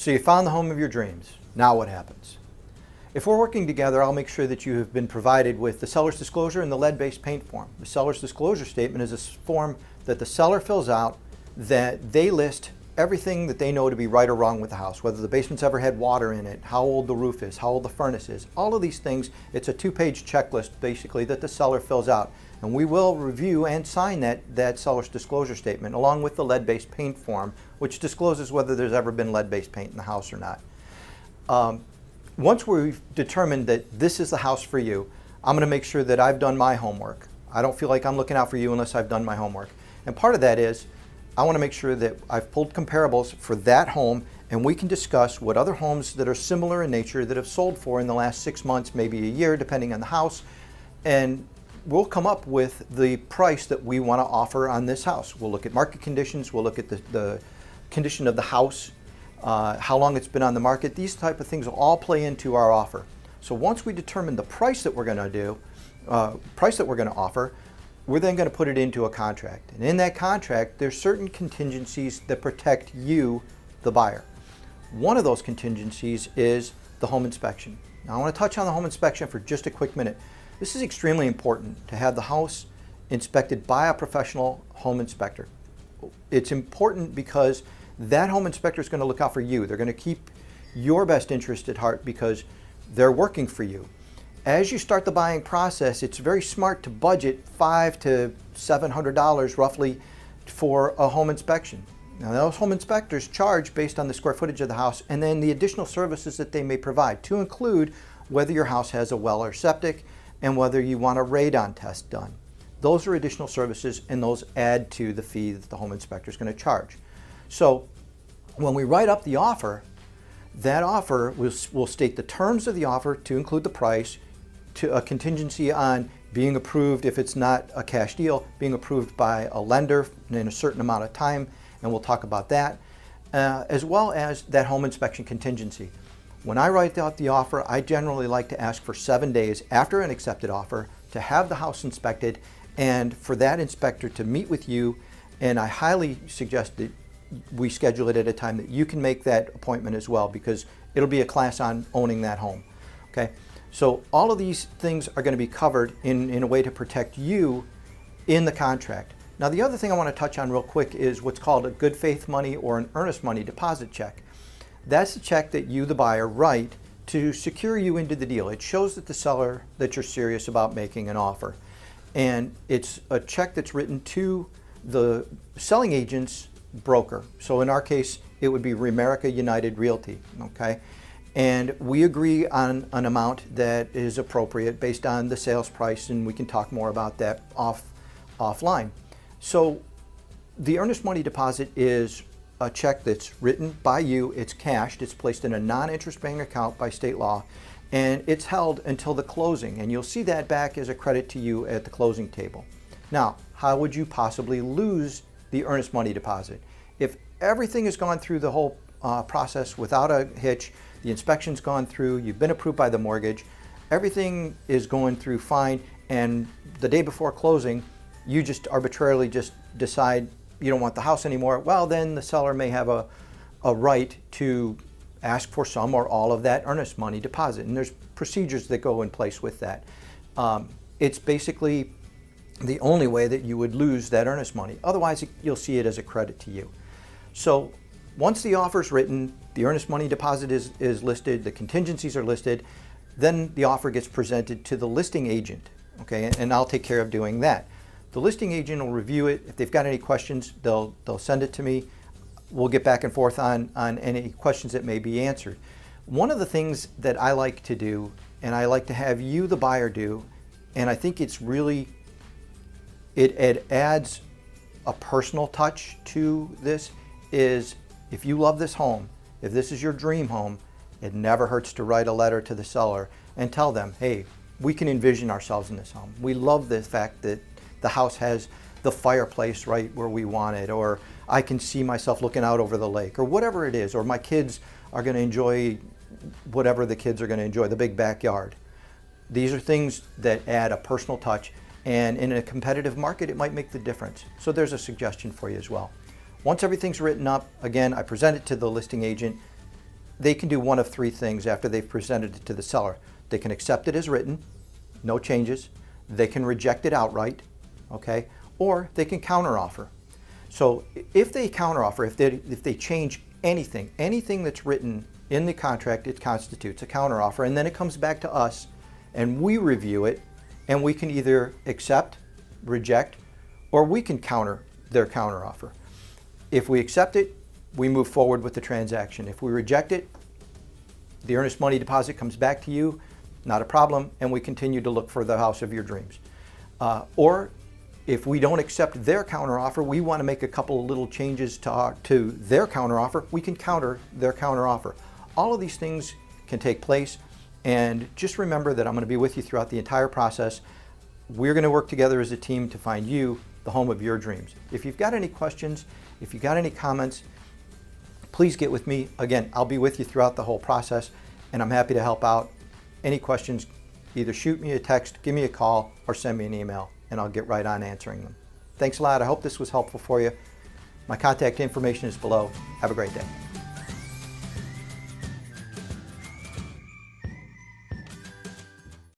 So you found the home of your dreams. Now what happens? If we're working together, I'll make sure that you have been provided with the seller's disclosure and the lead-based paint form. The seller's disclosure statement is a form that the seller fills out that they list everything that they know to be right or wrong with the house, whether the basement's ever had water in it, how old the roof is, how old the furnace is, all of these things. It's a 2-page checklist basically that the seller fills out. And we will review and sign that seller's disclosure statement along with the lead-based paint form, which discloses whether there's ever been lead-based paint in the house or not. Once we've determined that this is the house for you, I'm going to make sure that I've done my homework. I don't feel like I'm looking out for you unless I've done my homework. And part of that is I want to make sure that I've pulled comparables for that home, and we can discuss what other homes that are similar in nature that have sold for in the last 6 months, maybe a year, depending on the house, and we'll come up with the price that we want to offer on this house. We'll look at market conditions, we'll look at the condition of the house, how long it's been on the market. These type of things will all play into our offer. So once we determine the price that we're going to offer, we're then going to put it into a contract. And in that contract, there's certain contingencies that protect you, the buyer. One of those contingencies is the home inspection. Now I want to touch on the home inspection for just a quick minute. This is extremely important to have the house inspected by a professional home inspector. It's important because that home inspector is going to look out for you. They're going to keep your best interest at heart because they're working for you. As you start the buying process, it's very smart to budget $500 to $700 roughly for a home inspection. Now those home inspectors charge based on the square footage of the house and then the additional services that they may provide, to include whether your house has a well or septic and whether you want a radon test done. Those are additional services and those add to the fee that the home inspector is going to charge. So when we write up the offer, that offer will state the terms of the offer to include the price, to a contingency on being approved if it's not a cash deal, being approved by a lender in a certain amount of time, and we'll talk about that, as well as that home inspection contingency. When I write out the offer, I generally like to ask for 7 days after an accepted offer to have the house inspected and for that inspector to meet with you, and I highly suggest that we schedule it at a time that you can make that appointment as well, because it'll be a class on owning that home. Okay, so all of these things are going to be covered in a way to protect you in the contract. Now the other thing I want to touch on real quick is what's called a good faith money or an earnest money deposit check. That's a check that you, the buyer, write to secure you into the deal. It shows that the seller that you're serious about making an offer. And it's a check that's written to the selling agent's broker. So in our case, it would be Remerica United Realty, okay? And we agree on an amount that is appropriate based on the sales price, and we can talk more about that offline. So the earnest money deposit is a check that's written by you, it's cashed, it's placed in a non-interest bearing account by state law, and it's held until the closing, and you'll see that back as a credit to you at the closing table. Now, how would you possibly lose the earnest money deposit? If everything has gone through the whole process without a hitch, the inspection's gone through, you've been approved by the mortgage, everything is going through fine, and the day before closing, you just arbitrarily just decide you don't want the house anymore, well then the seller may have a right to ask for some or all of that earnest money deposit, and there's procedures that go in place with that. It's basically the only way that you would lose that earnest money. Otherwise, you'll see it as a credit to you. So once the offer is written, the earnest money deposit is listed, the contingencies are listed, then the offer gets presented to the listing agent, okay? And I'll take care of doing that. The listing agent will review it. If they've got any questions, they'll send it to me. We'll get back and forth on any questions that may be answered. One of the things that I like to do, and I like to have you, the buyer, do, and I think it's really, it adds a personal touch to this, is if you love this home, if this is your dream home, it never hurts to write a letter to the seller and tell them, hey, we can envision ourselves in this home. We love the fact that the house has the fireplace right where we want it, or I can see myself looking out over the lake, or whatever it is, or my kids are going to enjoy whatever the kids are going to enjoy, the big backyard. These are things that add a personal touch, and in a competitive market, it might make the difference. So there's a suggestion for you as well. Once everything's written up, again, I present it to the listing agent. they can do one of three things after they've presented it to the seller. They can accept it as written, no changes. They can reject it outright, okay? Or they can counteroffer. So if they counteroffer, if they change anything that's written in the contract, it constitutes a counteroffer, and then it comes back to us and we review it, and we can either accept, reject, or we can counter their counteroffer. If we accept it, we move forward with the transaction. If we reject it, the earnest money deposit comes back to you, not a problem, and we continue to look for the house of your dreams. Or if we don't accept their counteroffer, we want to make a couple of little changes to their counteroffer, we can counter their counteroffer. All of these things can take place, and just remember that I'm going to be with you throughout the entire process. We're going to work together as a team to find you the home of your dreams. If you've got any questions, if you've got any comments, please get with me. Again, I'll be with you throughout the whole process, and I'm happy to help out. Any questions, either shoot me a text, give me a call, or send me an email, and I'll get right on answering them. Thanks a lot. I hope this was helpful for you. My contact information is below. Have a great day.